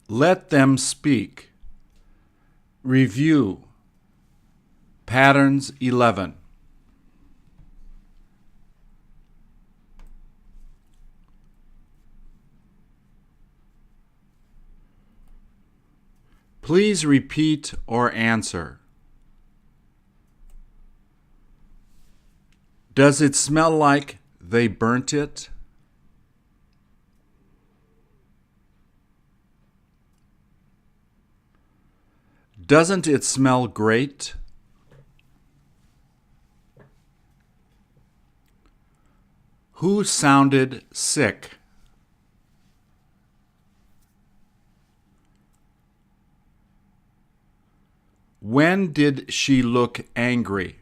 Let them speak. Review. Patterns 11. Please repeat or answer. Does it smell like they burnt it? Doesn't it smell great? Who sounded sick? When did she look angry?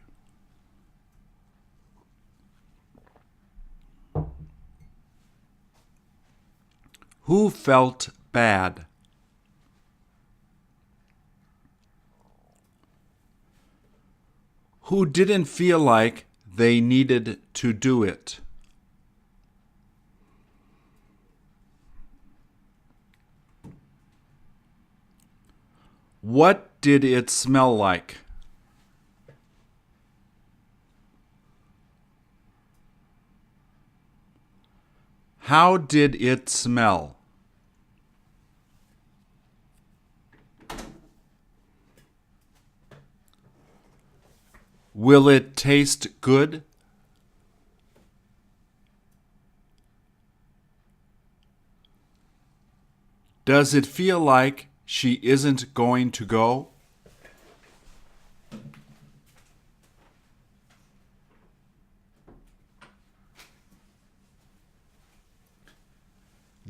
Who felt bad? Who didn't feel like they needed to do it? What did it smell like? How did it smell? Will it taste good? Does it feel like she isn't going to go?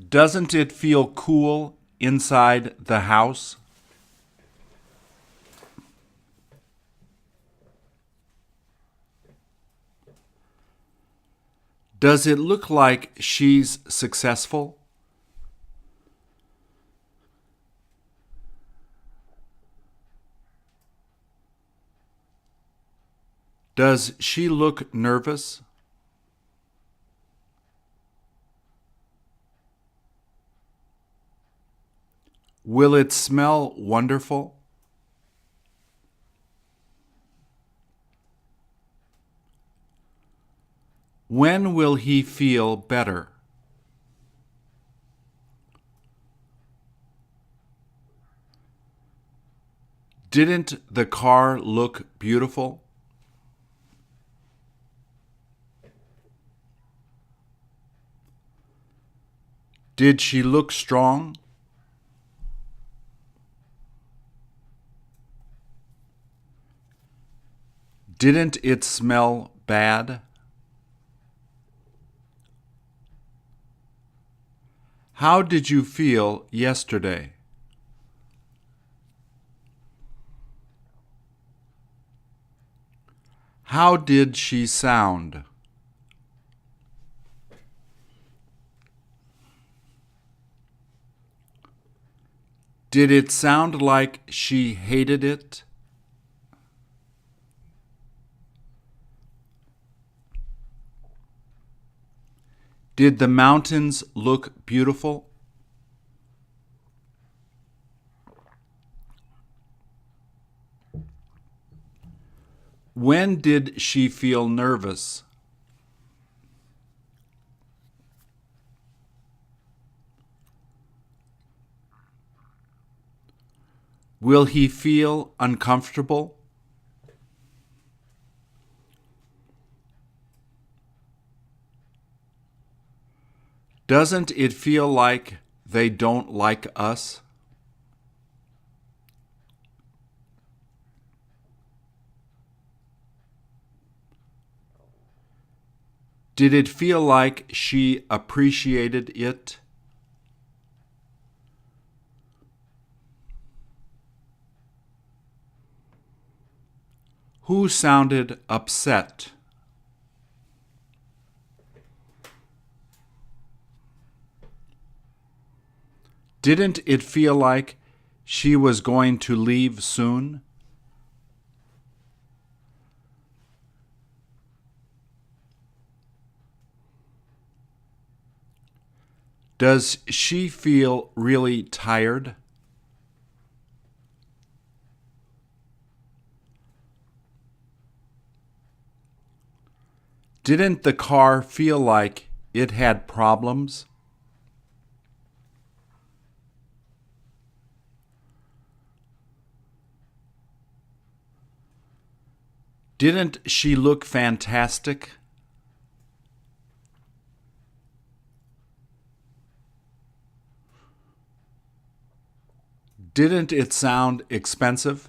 Doesn't it feel cool inside the house? Does it look like she's successful? Does she look nervous? Will it smell wonderful? When will he feel better? Didn't the car look beautiful? Did she look strong? Didn't it smell bad? How did you feel yesterday? How did she sound? Did it sound like she hated it? Did the mountains look beautiful? When did she feel nervous? Will he feel uncomfortable? Doesn't it feel like they don't like us? Did it feel like she appreciated it? Who sounded upset? Didn't it feel like she was going to leave soon? Does she feel really tired? Didn't the car feel like it had problems? Didn't she look fantastic? Didn't it sound expensive?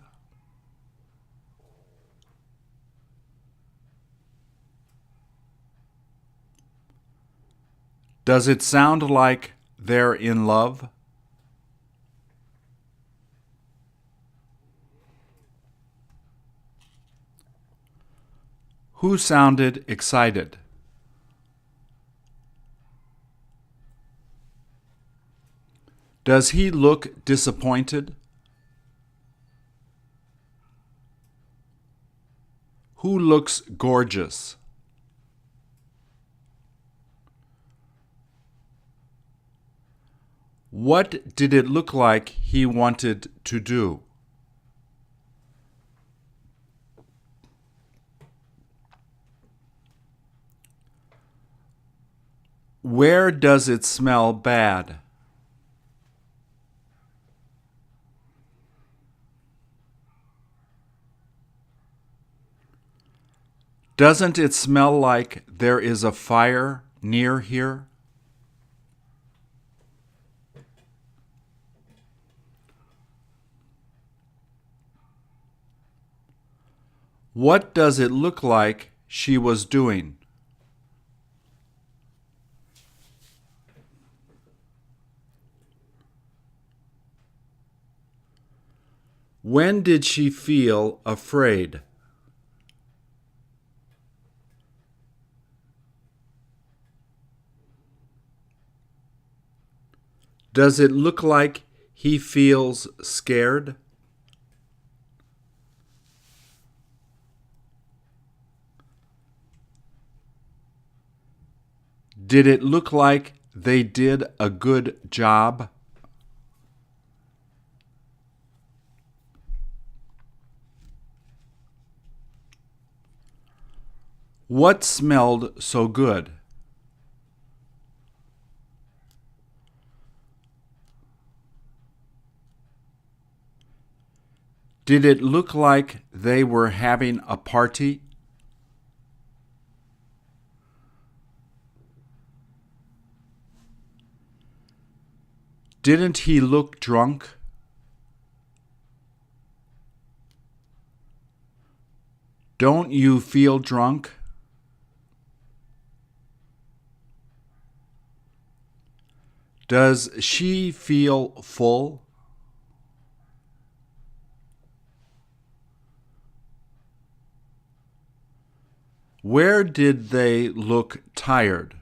Does it sound like they're in love? Who sounded excited? Does he look disappointed? Who looks gorgeous? What did it look like he wanted to do? Where does it smell bad? Doesn't it smell like there is a fire near here? What does it look like she was doing? When did she feel afraid? Does it look like he feels scared? Did it look like they did a good job? What smelled so good? Did it look like they were having a party? Didn't he look drunk? Don't you feel drunk? Does she feel full? Where did they look tired?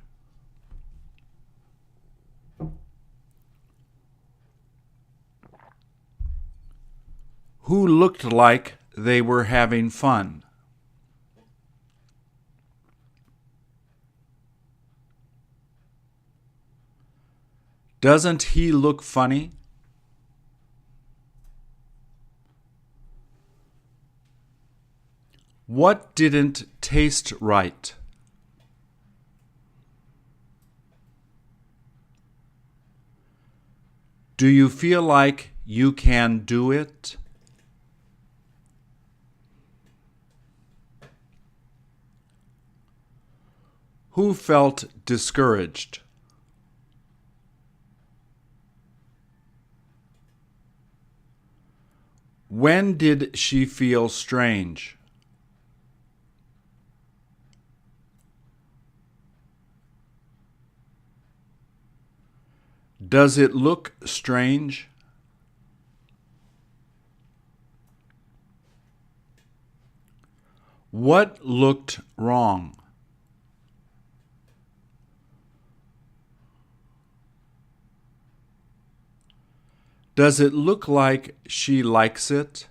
Who looked like they were having fun? Doesn't he look funny? What didn't taste right? Do you feel like you can do it? Who felt discouraged? When did she feel strange? Does it look strange? What looked wrong? Does it look like she likes it?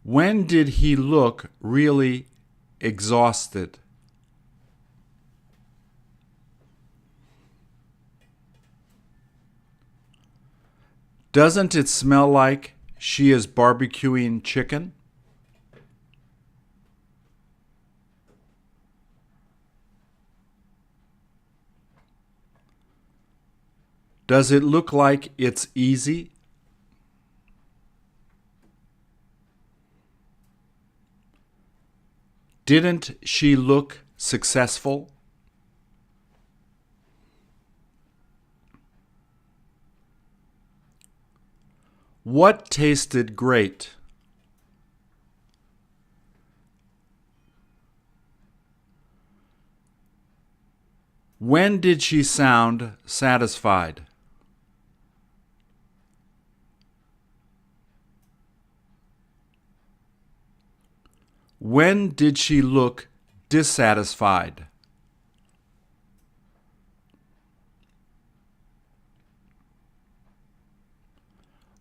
When did he look really exhausted? Doesn't it smell like she is barbecuing chicken? Does it look like it's easy? Didn't she look successful? What tasted great? When did she sound satisfied? When did she look dissatisfied?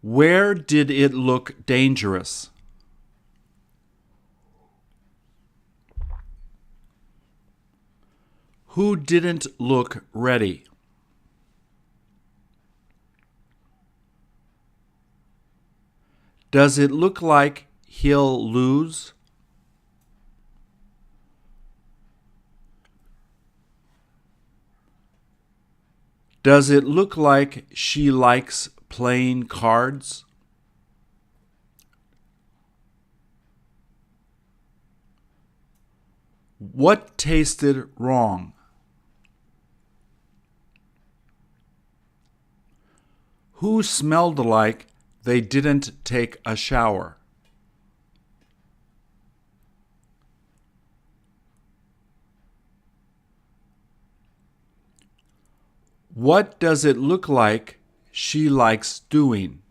Where did it look dangerous? Who didn't look ready? Does it look like he'll lose? Does it look like she likes playing cards? What tasted wrong? Who smelled like they didn't take a shower? What does it look like she likes doing?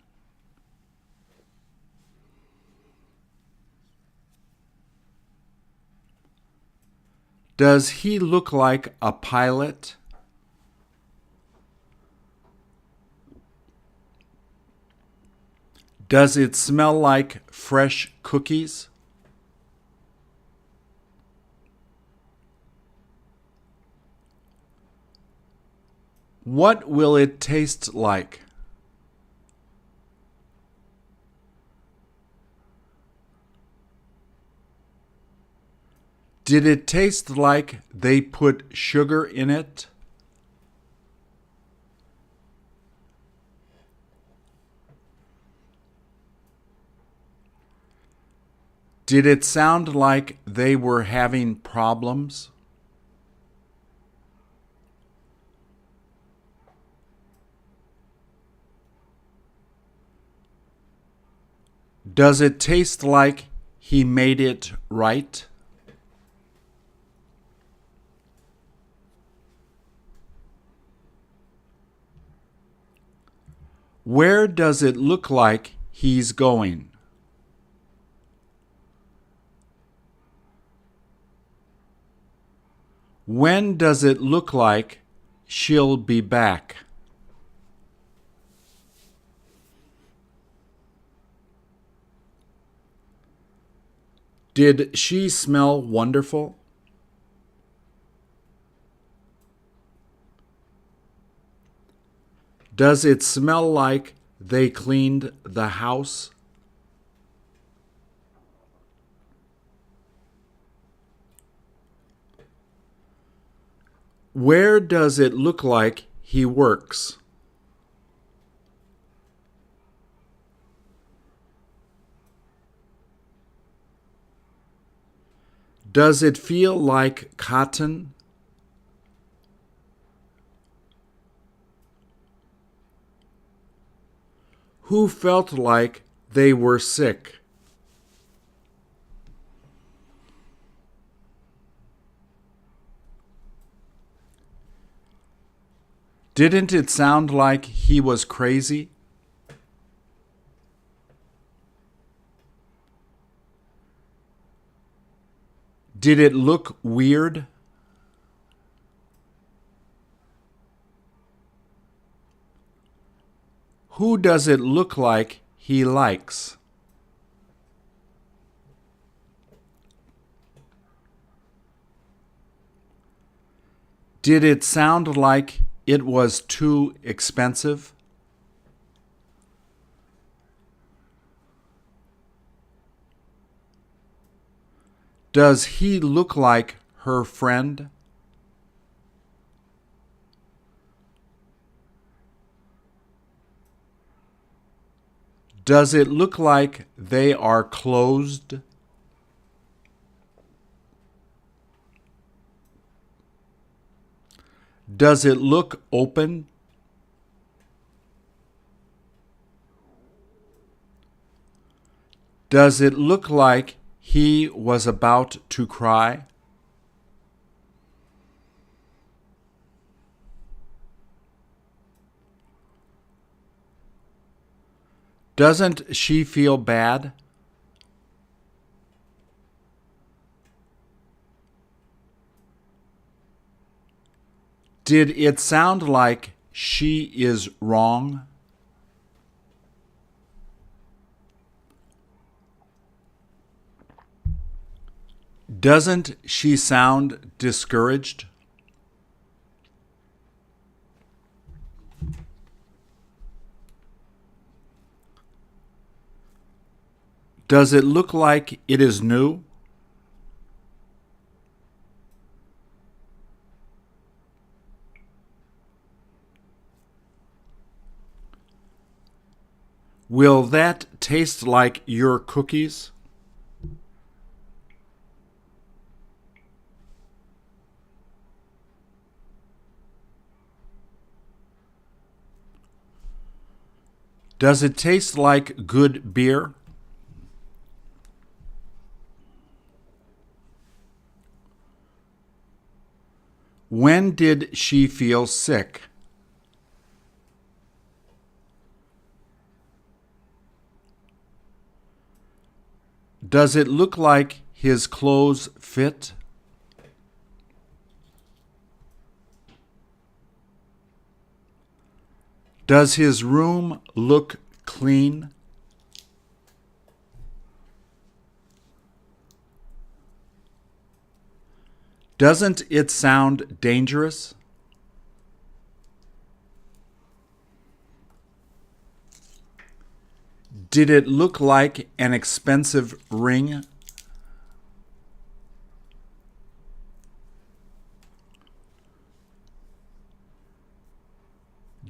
Does he look like a pilot? Does it smell like fresh cookies? What will it taste like? Did it taste like they put sugar in it? Did it sound like they were having problems? Does it taste like he made it right? Where does it look like he's going? When does it look like she'll be back? Did she smell wonderful? Does it smell like they cleaned the house? Where does it look like he works? Does it feel like cotton? Who felt like they were sick? Didn't it sound like he was crazy? Did it look weird? Who does it look like he likes? Did it sound like it was too expensive? Does he look like her friend? Does it look like they are closed? Does it look open? Does it look like he was about to cry? Doesn't she feel bad? Did it sound like she is wrong? Doesn't she sound discouraged? Does it look like it is new? Will that taste like your cookies? Does it taste like good beer? When did she feel sick? Does it look like his clothes fit? Does his room look clean? Doesn't it sound dangerous? Did it look like an expensive ring?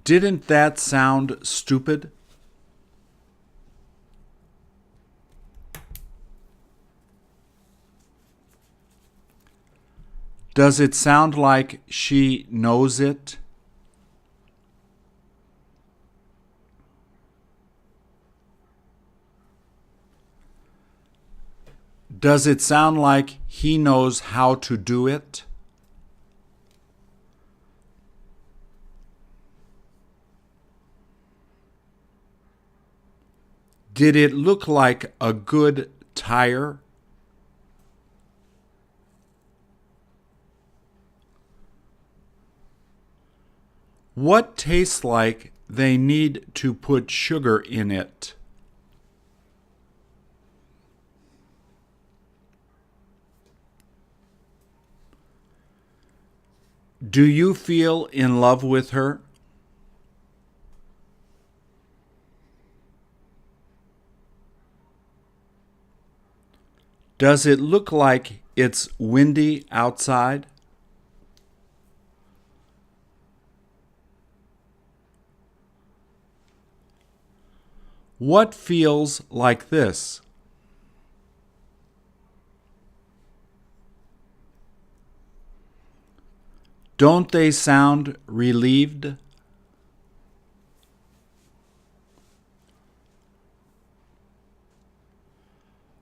Didn't that sound stupid? Does it sound like she knows it? Does it sound like he knows how to do it? Did it look like a good tire? What tastes like they need to put sugar in it? Do you feel in love with her? Does it look like it's windy outside? What feels like this? Don't they sound relieved?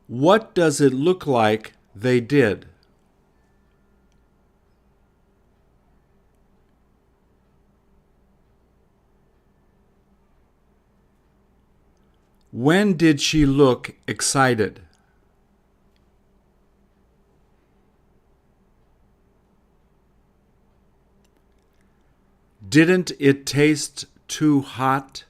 What does it look like they did? When did she look excited? Didn't it taste too hot?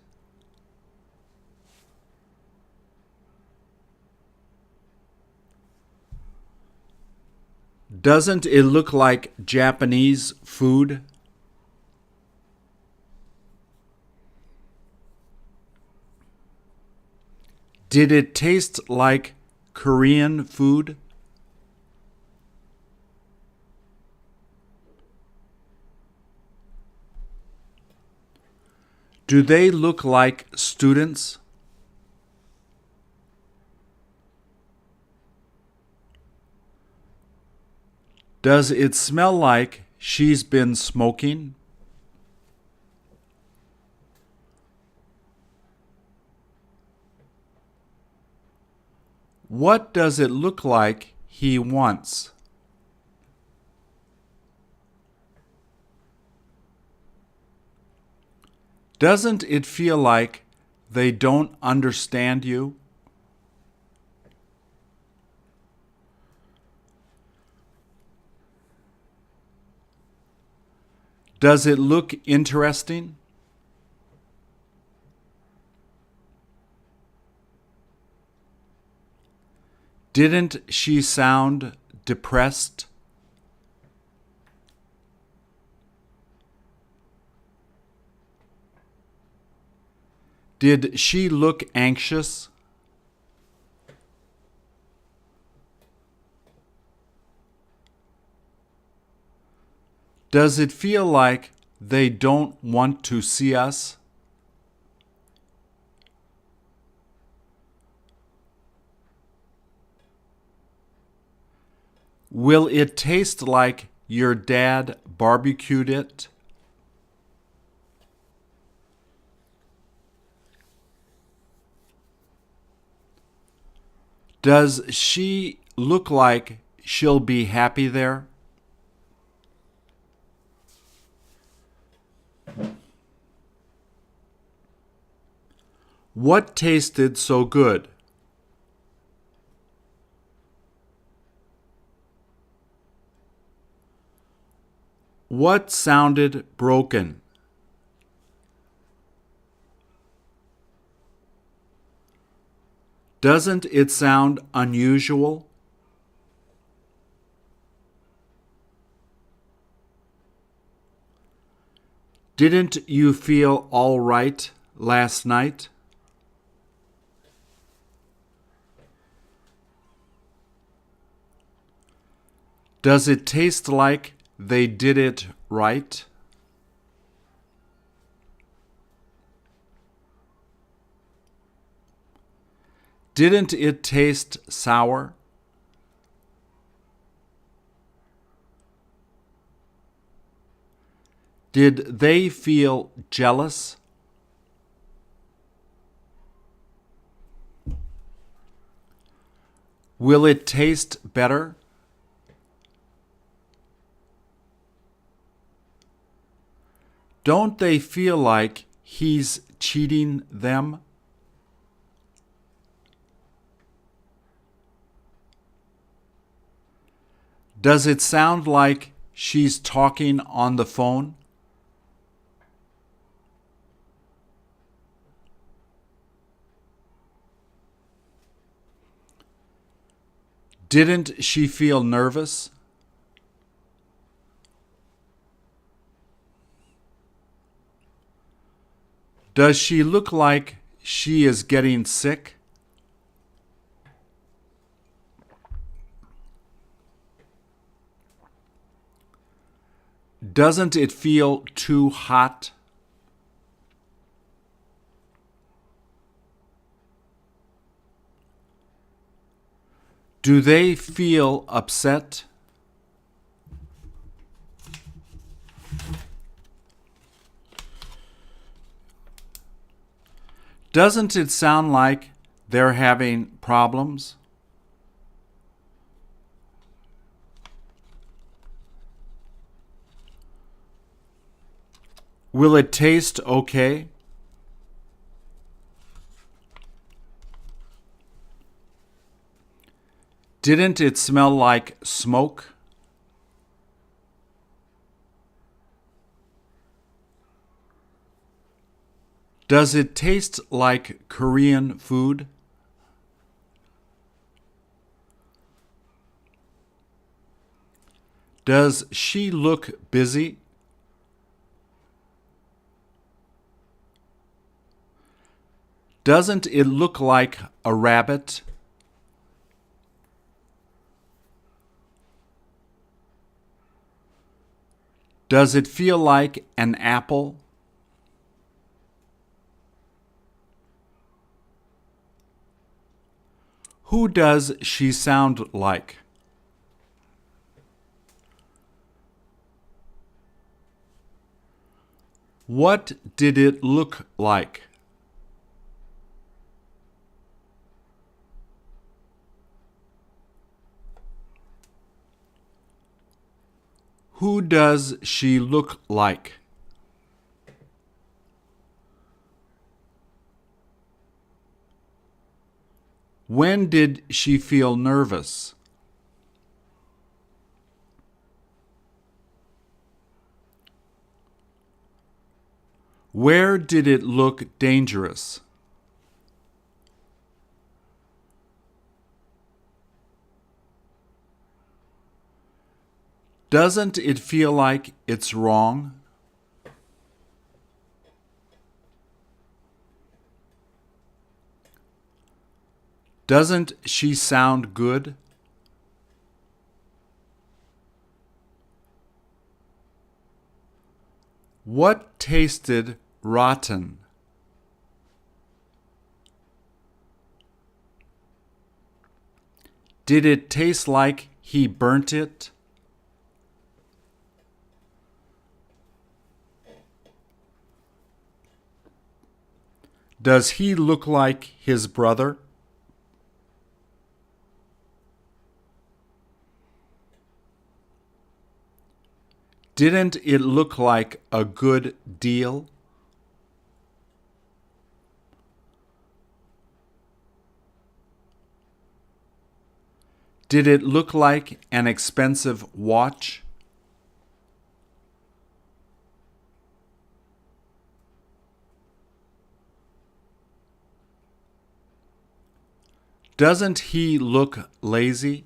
Doesn't it look like Japanese food? Did it taste like Korean food? Do they look like students? Does it smell like she's been smoking? What does it look like he wants? Doesn't it feel like they don't understand you? Does it look interesting? Didn't she sound depressed? Did she look anxious? Does it feel like they don't want to see us? Will it taste like your dad barbecued it? Does she look like she'll be happy there? What tasted so good? What sounded broken? Doesn't it sound unusual? Didn't you feel all right last night? Does it taste like they did it right? Didn't it taste sour? Did they feel jealous? Will it taste better? Don't they feel like he's cheating them? Does it sound like she's talking on the phone? Didn't she feel nervous? Does she look like she is getting sick? Doesn't it feel too hot? Do they feel upset? Doesn't it sound like they're having problems? Will it taste okay? Didn't it smell like smoke? Does it taste like Korean food? Does she look busy? Doesn't it look like a rabbit? Does it feel like an apple? Who does she sound like? What did it look like? Who does she look like? When did she feel nervous? Where did it look dangerous? Doesn't it feel like it's wrong? Doesn't she sound good? What tasted rotten? Did it taste like he burnt it? Does he look like his brother? Didn't it look like a good deal? Did it look like an expensive watch? Doesn't he look lazy?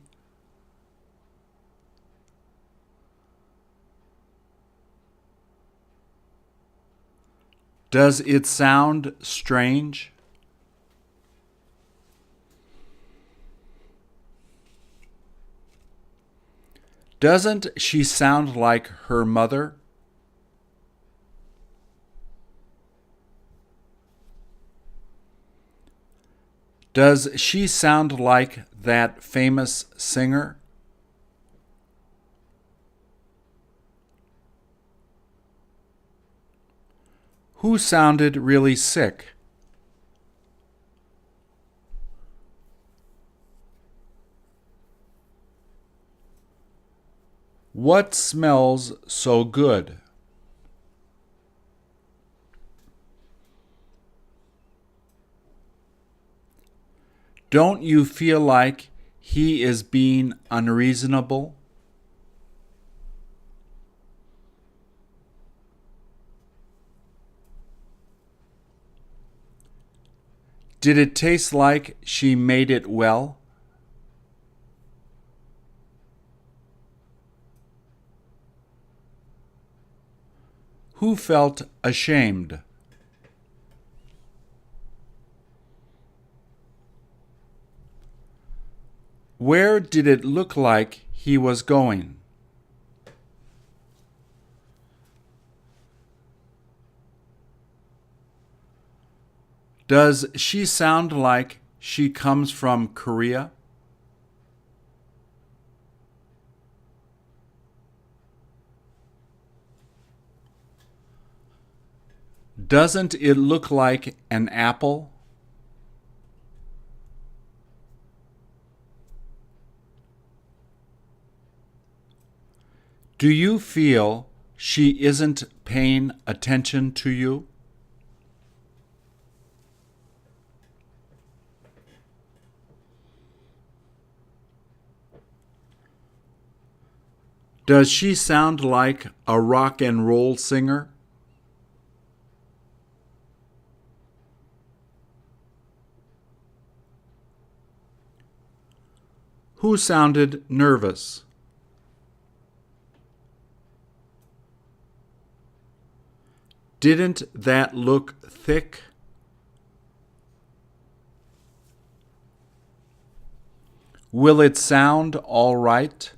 Does it sound strange? Doesn't she sound like her mother? Does she sound like that famous singer? Who sounded really sick? What smells so good? Don't you feel like he is being unreasonable? Did it taste like she made it well? Who felt ashamed? Where did it look like he was going? Does she sound like she comes from Korea? Doesn't it look like an apple? Do you feel she isn't paying attention to you? Does she sound like a rock and roll singer? Who sounded nervous? Didn't that look thick? Will it sound all right?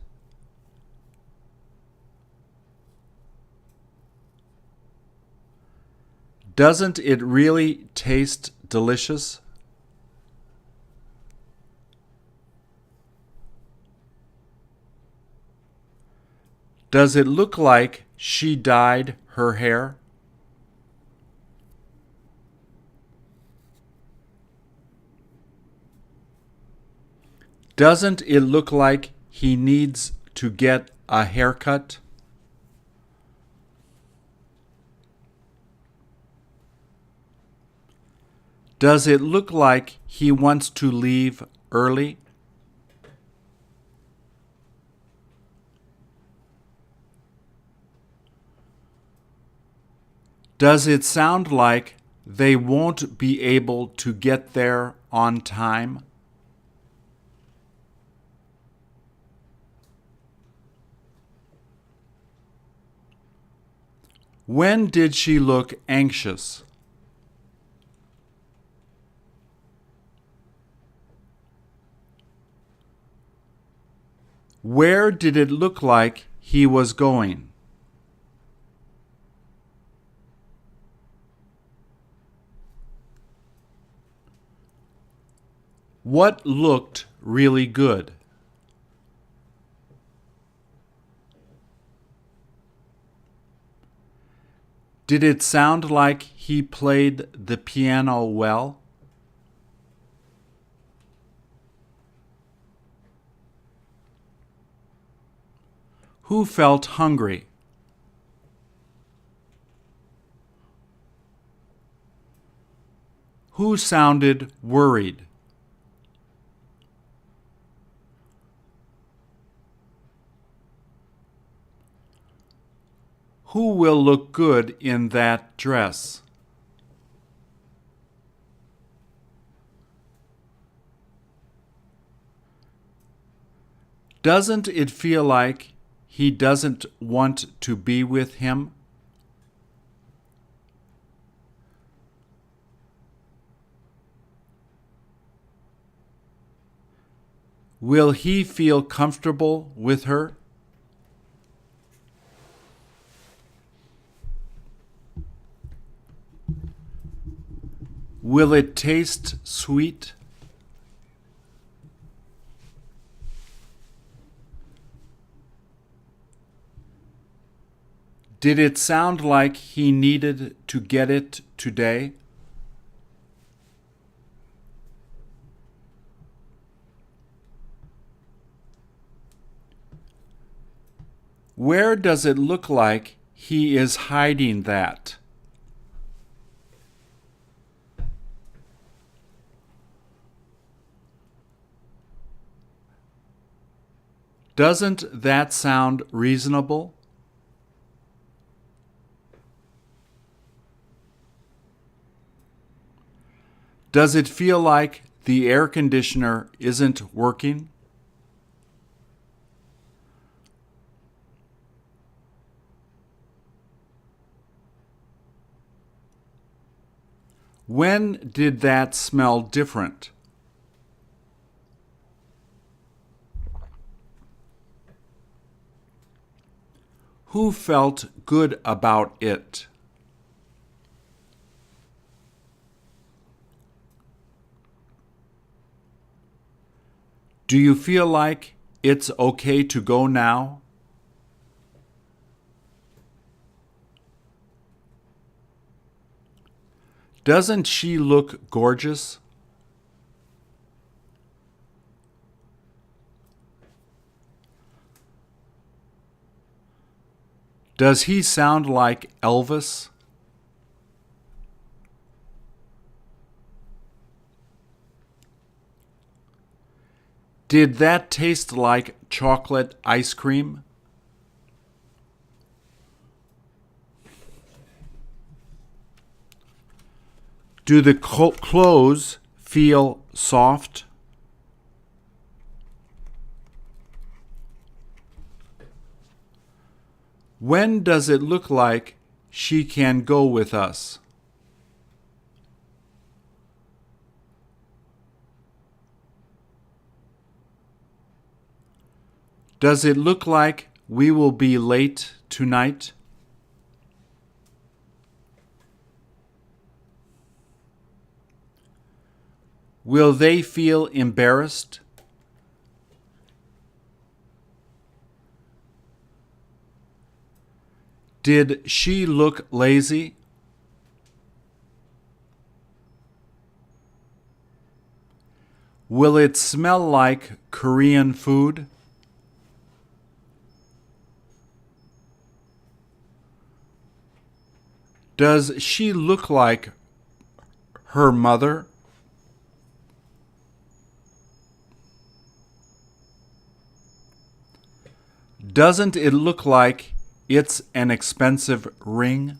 Doesn't it really taste delicious? Does it look like she dyed her hair? Doesn't it look like he needs to get a haircut? Does it look like he wants to leave early? Does it sound like they won't be able to get there on time? When did she look anxious? Where did it look like he was going? What looked really good? Did it sound like he played the piano well? Who felt hungry? Who sounded worried? Who will look good in that dress? Doesn't it feel like he doesn't want to be with him? Will he feel comfortable with her? Will it taste sweet? Did it sound like he needed to get it today? Where does it look like he is hiding that? Doesn't that sound reasonable? Does it feel like the air conditioner isn't working? When did that smell different? Who felt good about it? Do you feel like it's okay to go now? Doesn't she look gorgeous? Does he sound like Elvis? Did that taste like chocolate ice cream? Do the clothes feel soft? When does it look like she can go with us? Does it look like we will be late tonight? Will they feel embarrassed? Did she look lazy? Will it smell like Korean food? Does she look like her mother? Doesn't it look like it's an expensive ring?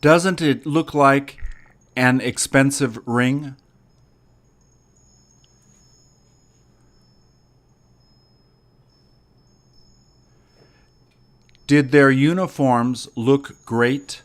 Doesn't it look like an expensive ring? Did their uniforms look great?